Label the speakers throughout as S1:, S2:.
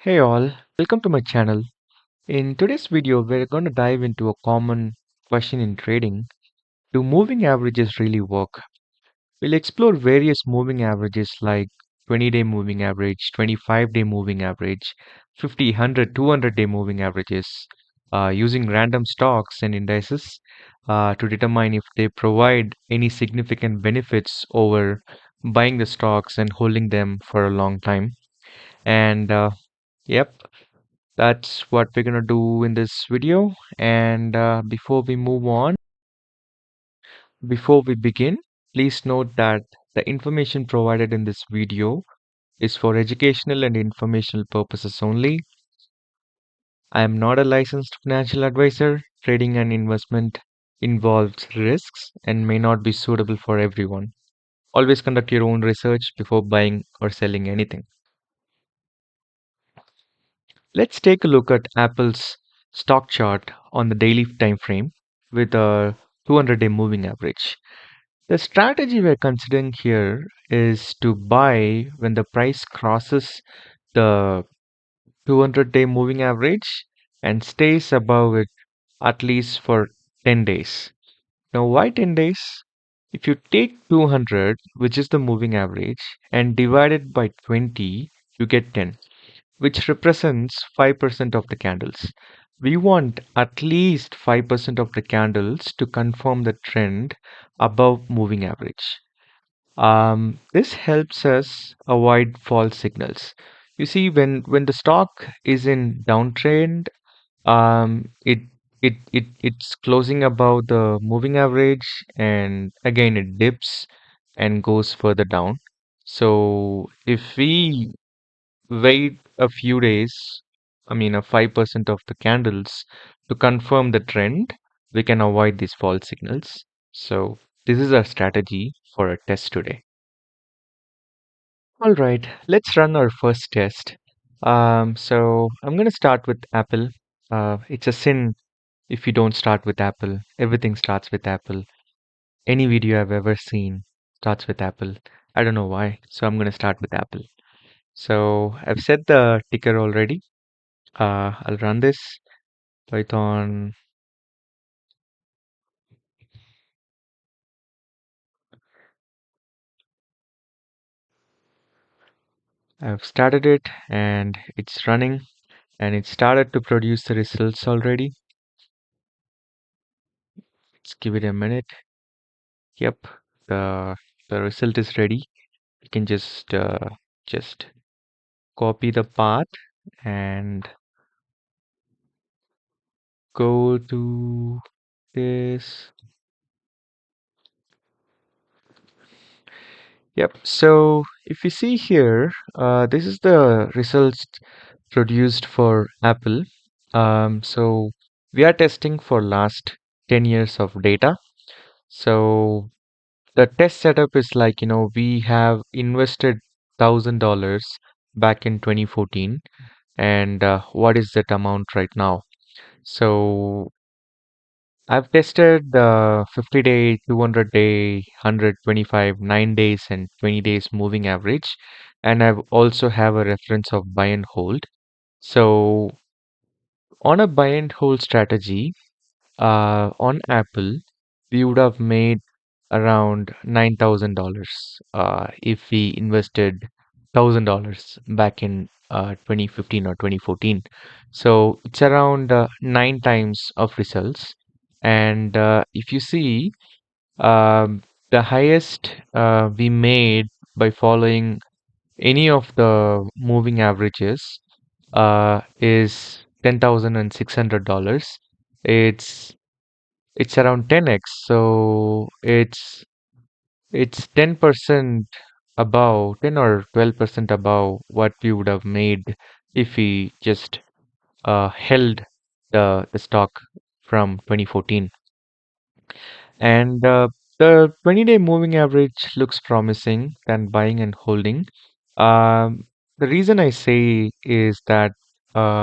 S1: Hey all, welcome to my channel. In today's video, we're going to dive into a common question in trading. Do moving averages really work? We'll explore various moving averages like 20-day moving average, 25-day moving average, 50, 100, 200-day moving averages, using random stocks and indices to determine if they provide any significant benefits over buying the stocks and holding them for a long time. And yep, that's what we're gonna do in this video. And before we begin, please note that the information provided in this video is for educational and informational purposes only. I am not a licensed financial advisor. Trading and investment involves risks and may not be suitable for everyone. Always conduct your own research before buying or selling anything. Let's take a look at Apple's stock chart on the daily time frame with a 200-day moving average. The strategy we're considering here is to buy when the price crosses the 200-day moving average and stays above it at least for 10 days. Now, why 10 days? If you take 200, which is the moving average, and divide it by 20, you get 10, which represents 5% of the candles. We want at least 5% of the candles to confirm the trend above moving average. This helps us avoid false signals. You see, when the stock is in downtrend, it it's closing above the moving average, and again it dips and goes further down. So if we wait a few days, I mean a 5% of the candles to confirm the trend, we can avoid these false signals. So this is our strategy for a test today. All right, let's run our first test. So I'm going to start with Apple. It's a sin if you don't start with Apple. Everything starts with Apple. Any video I've ever seen starts with Apple. I don't know why. So I'm going to start with Apple. So I've set the ticker already. I'll run this Python. I've started it and it's running and it started to produce the results already. Let's give it a minute. Yep, the the result is ready. You can just copy the path and go to this. Yep. So if you see here, this is the results produced for Apple. So we are testing for last 10 years of data. So the test setup is like, we have invested $1,000 back in 2014, and what is that amount right now? So I've tested the 50-day, 200-day, 125, 9 days, and 20 days moving average, and I've also have a reference of buy and hold. So on a buy and hold strategy, on Apple, we would have made around $9,000 if we invested $1,000 back in 2015 or 2014. So it's around 9 times of results. And if you see, the highest we made by following any of the moving averages is $10,600. It's it's around 10x, so it's 10% above, 10 or 12% above what we would have made if we just held the stock from 2014. And the 20-day moving average looks promising than buying and holding. The reason I say is that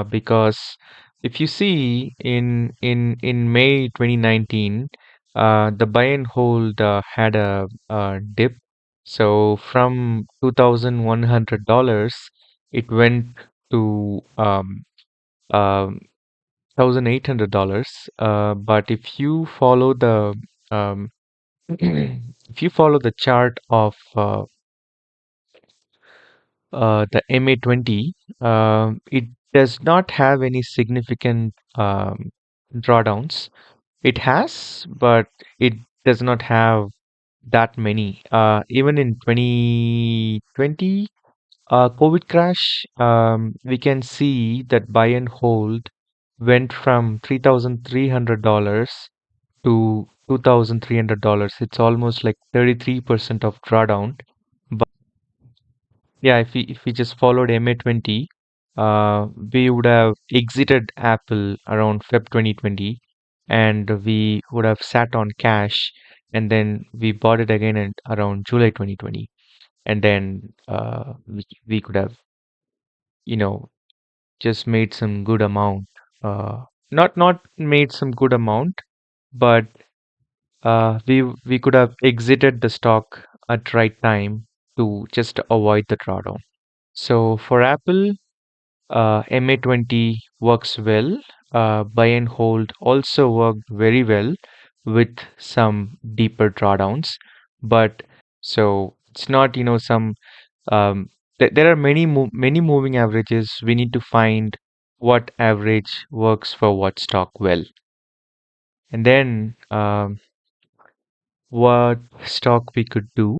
S1: because if you see in May 2019, the buy and hold had a dip. So from $2,100, it went to $1,800. But if you follow the um, if you follow the chart of the MA20, it does not have any significant drawdowns. It has, but it does not have that many. Even in 2020, COVID crash, we can see that buy and hold went from $3,300 to $2,300. It's almost like 33% of drawdown. But yeah, if we just followed MA20, we would have exited Apple around Feb 2020, and we would have sat on cash, and then we bought it again at around July 2020, and then we could have, you know, just made some good amount. Not made some good amount, but we could have exited the stock at right time to just avoid the drawdown. So for Apple, MA20 works well. Buy and hold also worked very well with some deeper drawdowns. But so it's not, some there are many moving averages. We need to find what average works for what stock well. And then what stock we could do.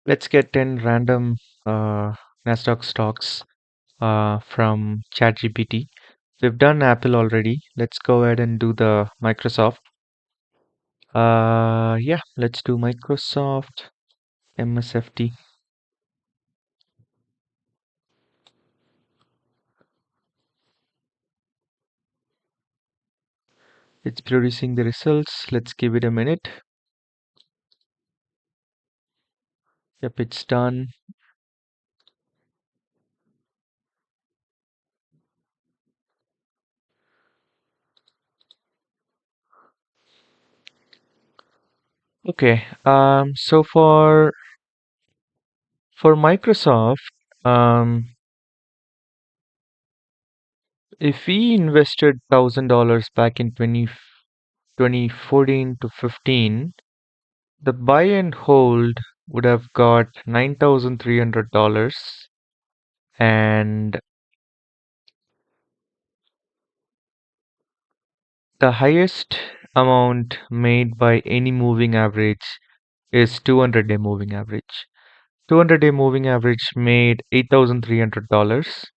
S1: Let's get 10 random Nasdaq stocks from ChatGPT. We've done Apple already. Let's go ahead and do the Microsoft. Yeah, let's do Microsoft MSFT. It's producing the results. Let's give it a minute. Yep, it's done. Okay. So for Microsoft, if we invested $1,000 back in 2014 to 15, the buy and hold would have got $9,300, and the highest amount made by any moving average is 200-day moving average. 200-day moving average made $8,300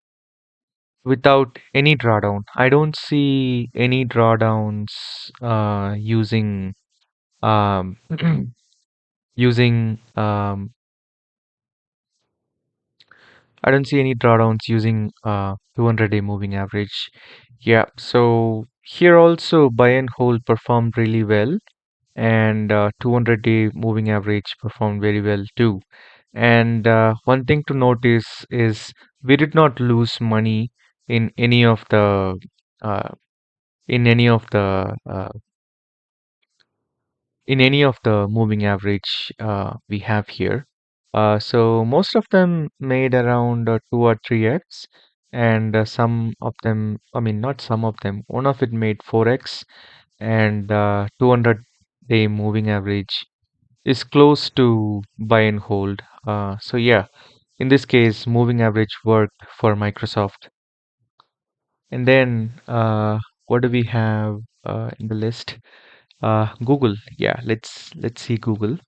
S1: without any drawdown. I don't see any drawdowns um, using I don't see any drawdowns using 200-day moving average. Yeah, so here also buy and hold performed really well, and 200-day moving average performed very well too. And one thing to notice is we did not lose money in any of the uh, in any of the moving average we have here. So most of them made around 2 or 3x, and some of them, I mean, not some of them, one of it made 4x, and 200-day moving average is close to buy and hold. So yeah, in this case, moving average worked for Microsoft. And then what do we have in the list? Google. Yeah, let's see Google.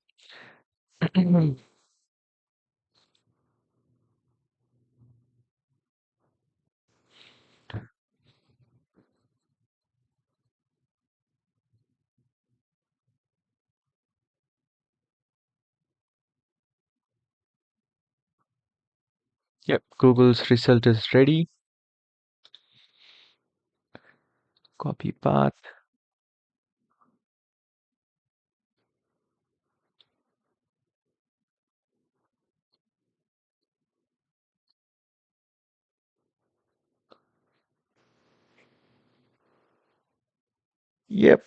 S1: Yep, Google's result is ready. Copy path. Yep.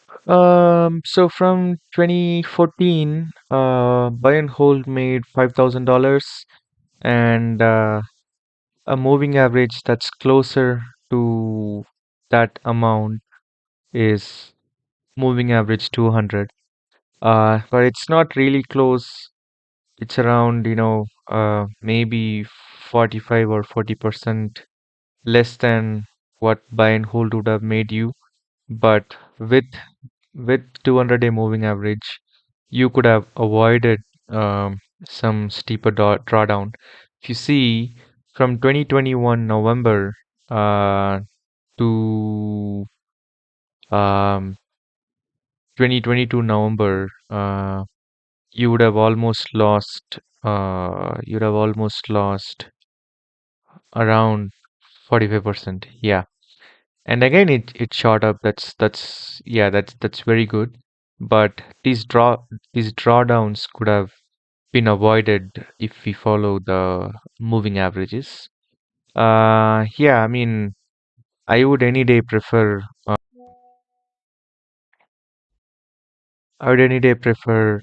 S1: So from 2014, buy and hold made $5,000, and a moving average that's closer to that amount is moving average 200. But it's not really close. It's around, maybe 45 or 40% less than what buy and hold would have made you. But with 200-day moving average, you could have avoided some steeper drawdown. If you see from 2021 November to um, 2022 November, you'd have almost lost around 45%. Yeah. And again, it shot up. That's very good. But these drawdowns could have been avoided if we follow the moving averages. Yeah, I mean, I would any day prefer. I would any day prefer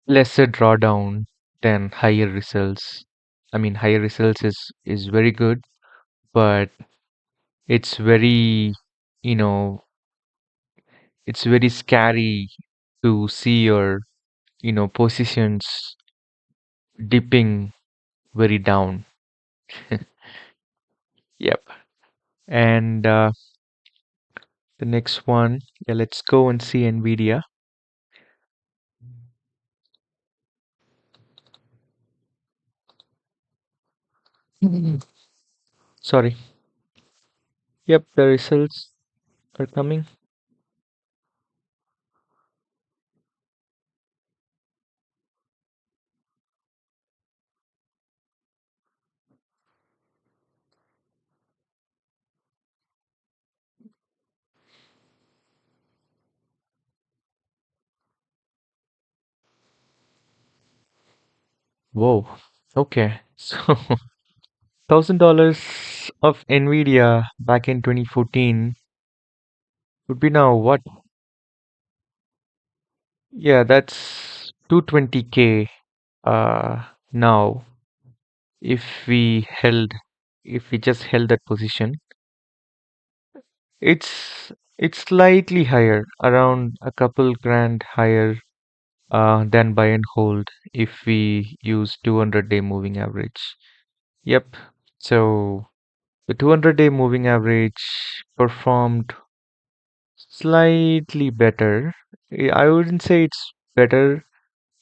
S1: lesser drawdown than higher results. I mean, higher results is very good, but it's very, you know, it's very scary to see your, positions dipping very down. Yep. And the next one, yeah, let's go and see Nvidia. Mhm. Sorry. Yep, the results are coming. Whoa. Okay. So $1,000 of Nvidia back in 2014 would be now what? Yeah, that's 220K now if we just held that position. It's slightly higher, around a couple grand higher than buy and hold if we use 200-day moving average. Yep. So the 200-day moving average performed slightly better. I wouldn't say it's better.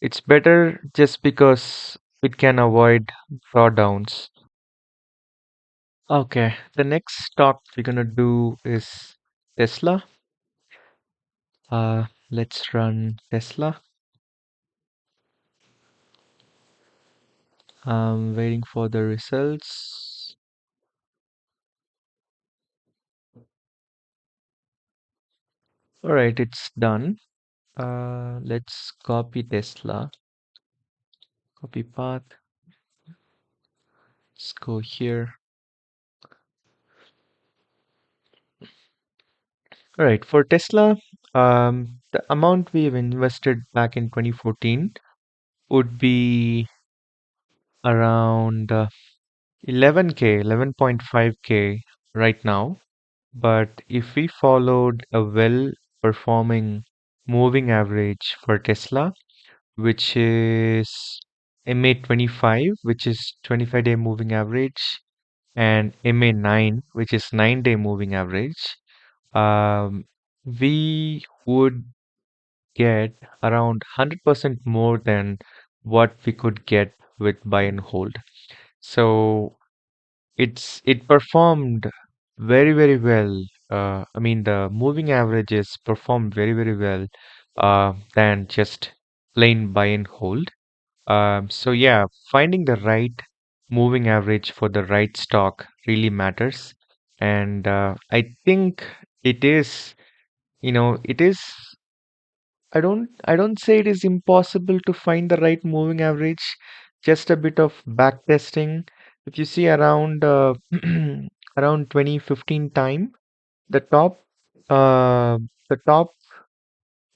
S1: It's better just because it can avoid drawdowns. Okay, the next stock we're gonna do is Tesla. Let's run Tesla. I'm waiting for the results. All right, it's done. Let's copy Tesla. Copy path. Let's go here. All right, for Tesla, the amount we've invested back in 2014 would be around 11K, 11.5K right now. But if we followed a well-performing moving average for Tesla, which is MA25, which is 25-day moving average, and MA9, which is 9-day moving average, um, we would get around 100% more than what we could get with buy and hold. So it performed very, very well. I mean, the moving averages performed very, very well than just plain buy and hold. So yeah, finding the right moving average for the right stock really matters. And I think it is, it is, I don't say it is impossible to find the right moving average, just a bit of back testing. If you see around around 2015 time, the top uh, the top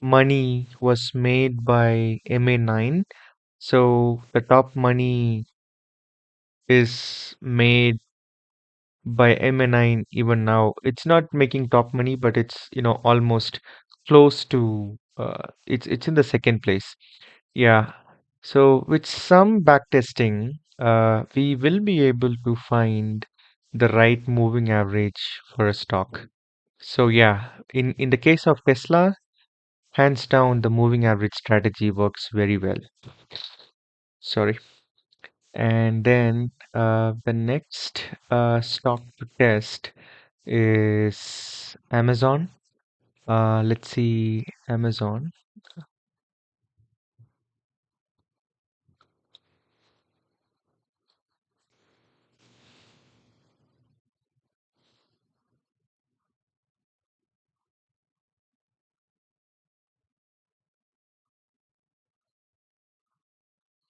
S1: money was made by MA9. So the top money is made by MA9 even now. It's not making top money, but it's almost close to it's in the second place. Yeah. So with some backtesting, we will be able to find the right moving average for a stock. So yeah, in the case of Tesla, hands down, the moving average strategy works very well. Sorry. And then the next stock to test is Amazon. Let's see, Amazon.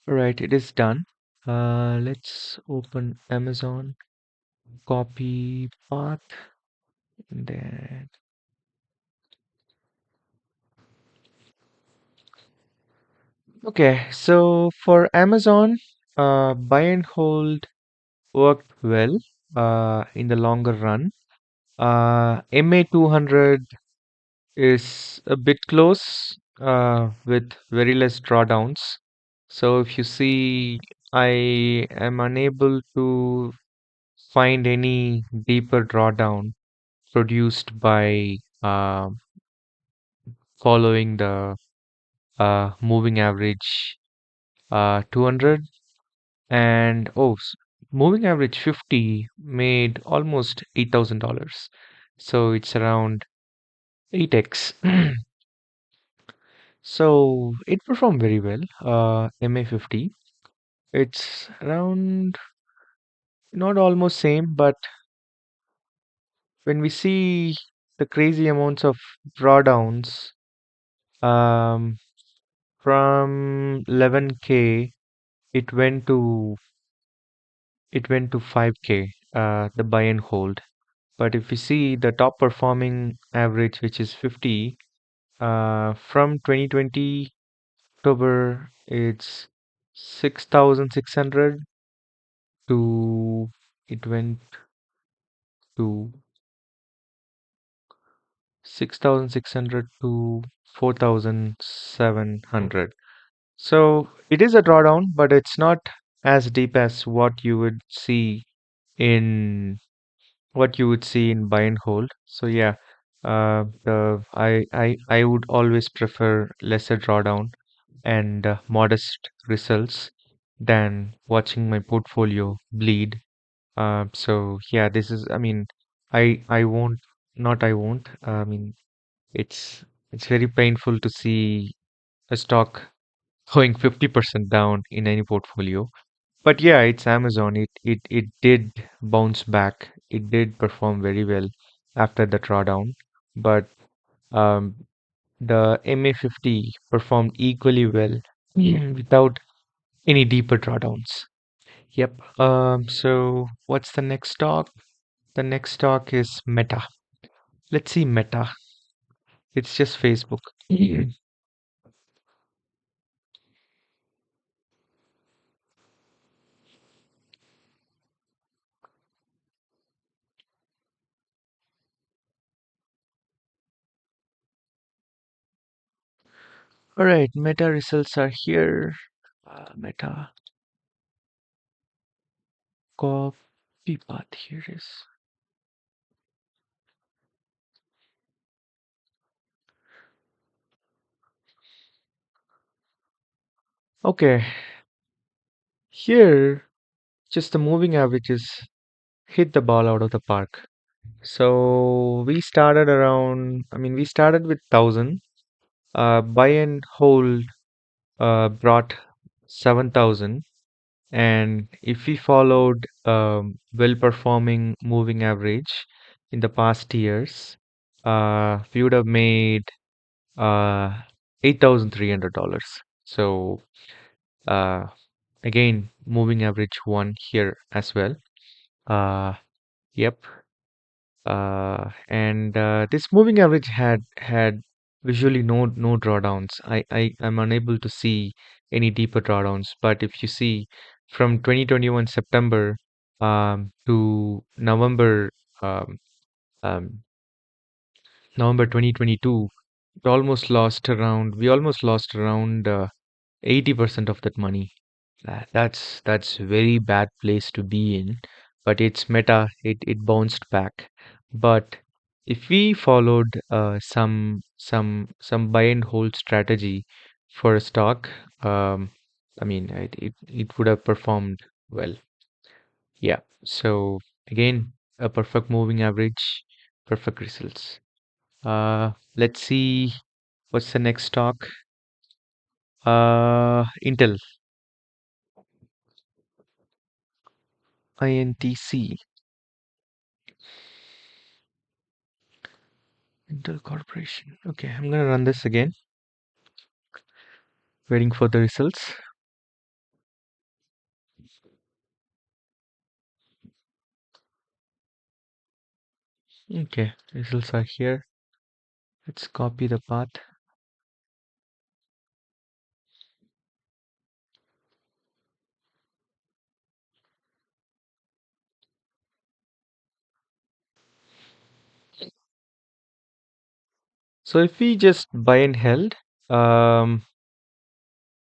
S1: All right, it is done. Let's open Amazon, copy path, and then okay. So for Amazon, buy and hold worked well in the longer run. MA 200 is a bit close with very less drawdowns. So if you see, I am unable to find any deeper drawdown produced by following the moving average 200 and moving average 50 made almost $8,000. So it's around 8x. So it performed very well. MA50. It's around not almost same, but when we see the crazy amounts of drawdowns um, from 11K, it went to 5K, the buy and hold. But if we see the top performing average, which is 50, from 2020 October, it's 6,600 to it went to 6,600 to 4,700. So it is a drawdown, but it's not as deep as in what you would see in buy and hold. So yeah, I would always prefer lesser drawdown and modest results than watching my portfolio bleed. So yeah, this is, I mean, I won't, not I won't. I mean, it's it's very painful to see a stock going 50% down in any portfolio. But yeah, it's Amazon. It did bounce back. It did perform very well after the drawdown. But um, the MA50 performed equally well without any deeper drawdowns. Yep. So what's the next stock? The next stock is Meta. Let's see Meta. It's just Facebook. All right, Meta results are here. Meta copy path. Here it is. Okay, here just the moving averages hit the ball out of the park. So we started around. I mean, we started with 1,000. Buy and hold brought 7,000. And if we followed well-performing moving average in the past years, we would have made uh, $8,300. So uh, again, moving average one here as well. Uh, yep. And this moving average had visually no drawdowns. I am unable to see any deeper drawdowns. But if you see from 2021 September to um, um, November 2022, we almost lost around 80% of that money. That's very bad place to be in, but it's meta. It bounced back. But if we followed some buy and hold strategy for a stock, I mean it would have performed well. Yeah. So again, a perfect moving average, perfect results. Let's see what's the next stock. Intel, INTC. Intel Corporation. Okay, I'm gonna run this again, waiting for the results. Okay, results are here. Let's copy the path. So if we just buy and held, um,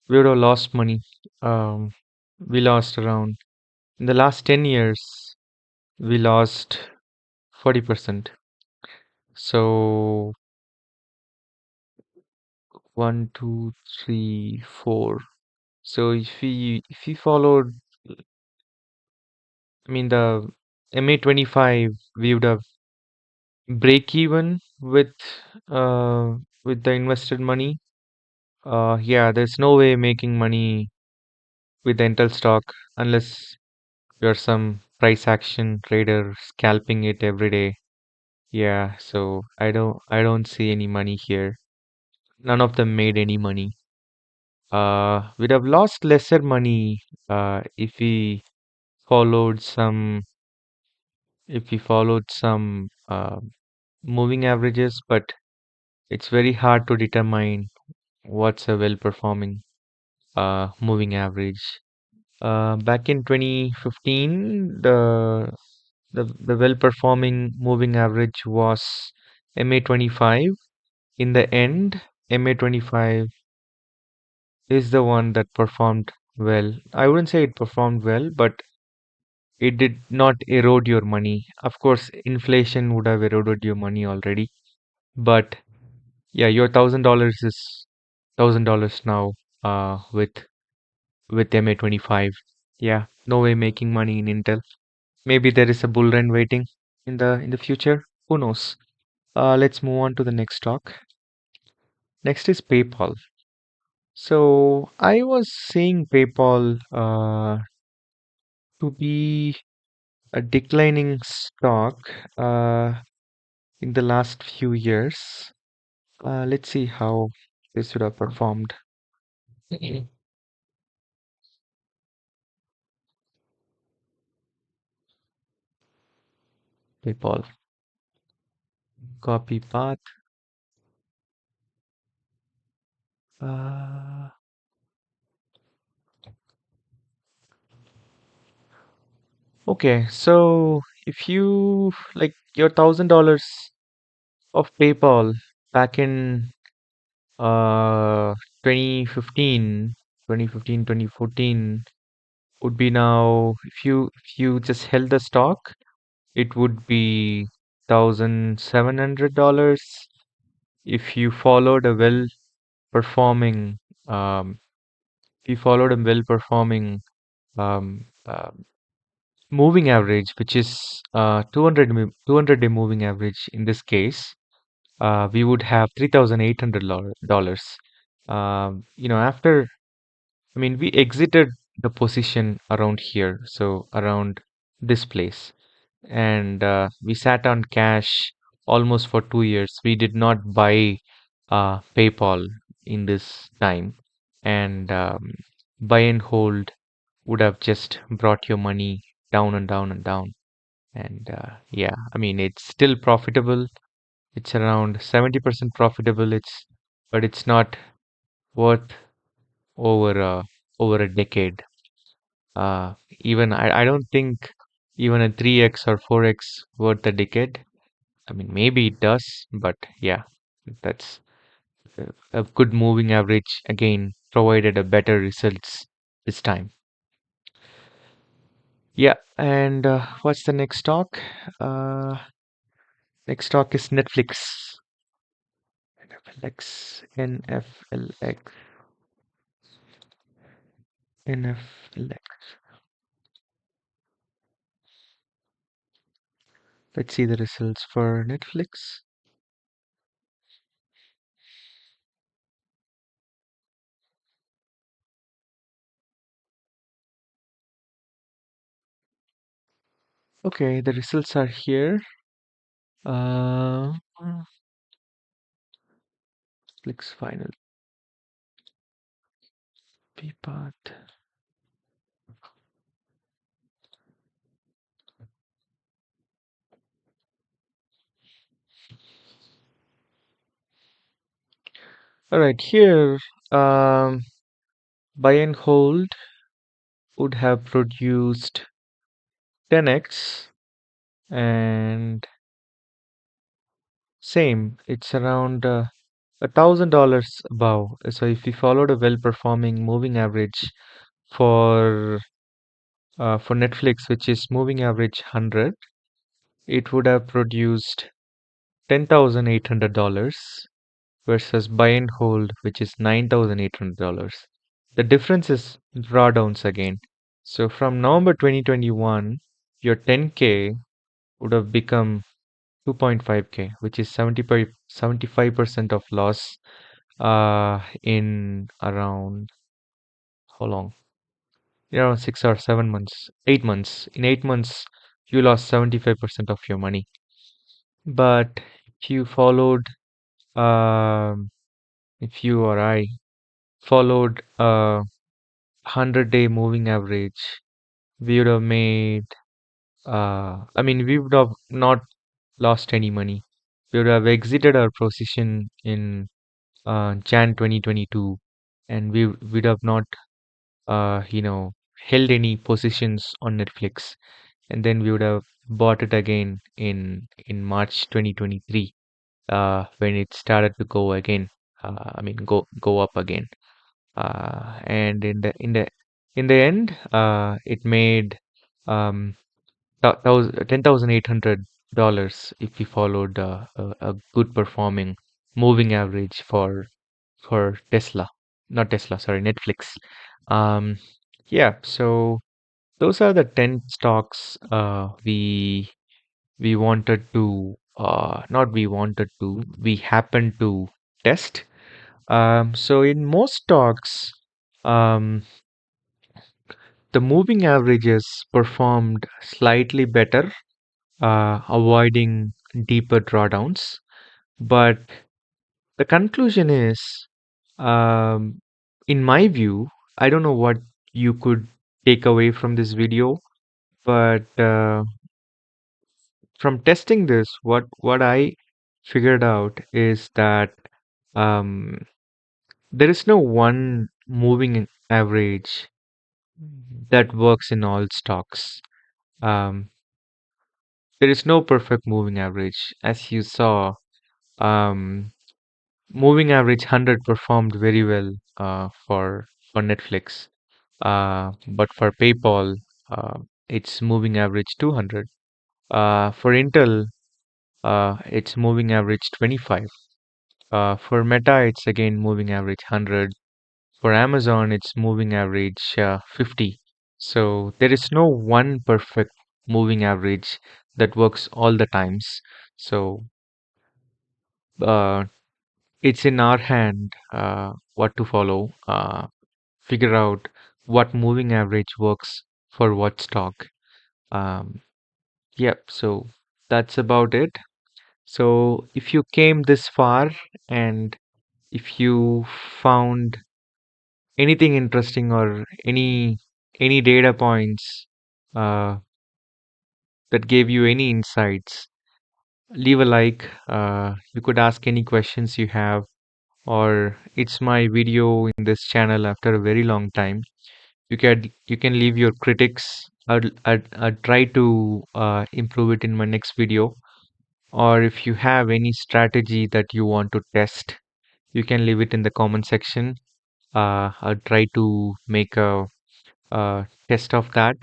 S1: we would have lost money. Um, we lost around in the last 10 years, we lost 40%. So one, two, three, four. So if we followed, I mean the MA25, we would have break even uh with the invested money. Yeah, there's no way making money with the Intel stock unless you're some price action trader scalping it every day. Yeah, so I don't see any money here. None of them made any money. We'd have lost lesser money if we followed some moving averages, but it's very hard to determine what's a well-performing moving average. Back in 2015, the well-performing moving average was MA25. In the end, MA25 is the one that performed well. I wouldn't say it performed well, but it did not erode your money. Of course, inflation would have eroded your money already, but yeah, your $1,000 is $1,000 now with MA25. Yeah, no way making money in Intel. Maybe there is a bull run waiting in the future. Who knows? Let's move on to the next stock. Next is PayPal. So I was seeing PayPal to be a declining stock uh, in the last few years. Let's see how this would have performed. PayPal, copy path. Uh, okay, so if you like your $1,000 of PayPal back in uh 2015, 2014 would be now if you just held the stock, it would be $1,700. If you followed a well performing um if you followed a well performing um uh, moving average, which is 200 day moving average in this case, we would have $3,800. After I mean, we exited the position around here, so around this place, and we sat on cash almost for 2 years. We did not buy PayPal in this time, and buy and hold would have just brought your money down and down and down. And yeah, I mean, it's still profitable. It's around 70% profitable. But it's not worth over over a decade. Even I don't think even a 3x or 4x worth a decade. I mean, maybe it does, but yeah, that's a good moving average again provided a better results this time. Yeah, and what's the next stock? Next stock is Netflix. NFLX, NFLX, NFLX. Let's see the results for Netflix. Okay, the results are here. Uh, Netflix final P path. All right, here, um, buy and hold would have produced 10x, and same, it's around $1,000 above. So if we followed a well-performing moving average for for Netflix, which is moving average 100, it would have produced $10,800 versus buy and hold, which is $9,800. The difference is drawdowns again. So from November 2021, your 10K would have become 2.5K, which is 75% of loss in around how long? Around 6 or 7 months, 8 months. In 8 months, you lost 75% of your money. But if you followed, um, if you or I followed a 100-day moving average, we would have made, I mean, we would have not lost any money. We would have exited our position in Jan 2022, and we would have not, you know, held any positions on Netflix, and then we would have bought it again in March 2023, when it started to go again. I mean, go up again. And in the end, it made um, $10,800 if we followed a good performing moving average for Tesla, not Tesla, sorry, Netflix. Um, yeah, so those are the 10 stocks we wanted to not we wanted to we happened to test. So in most stocks, um, the moving averages performed slightly better, avoiding deeper drawdowns. But the conclusion is, um, in my view, I don't know what you could take away from this video, but from testing this, what I figured out is that um, there is no one moving average that works in all stocks. Um, there is no perfect moving average. As you saw, um, moving average 100 performed very well for Netflix. But for PayPal, it's moving average 200. For Intel, it's moving average 25. For Meta, it's again moving average 100. For Amazon, it's moving average 50. So there is no one perfect moving average that works all the times. So uh, it's in our hand what to follow. figure out what moving average works for what stock. Um, yep, so that's about it. So if you came this far and if you found anything interesting or any data points uh, that gave you any insights, leave a like. You could ask any questions you have, or it's my video in this channel after a very long time. You can leave your critics. I'll try to improve it in my next video. Or if you have any strategy that you want to test, you can leave it in the comment section. I'll try to make a test of that.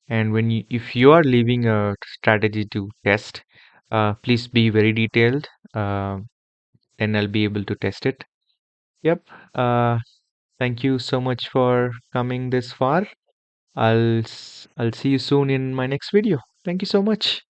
S1: And if you are leaving a strategy to test, please be very detailed. Uh, then I'll be able to test it. Yep. Thank you so much for coming this far. I'll see you soon in my next video. Thank you so much.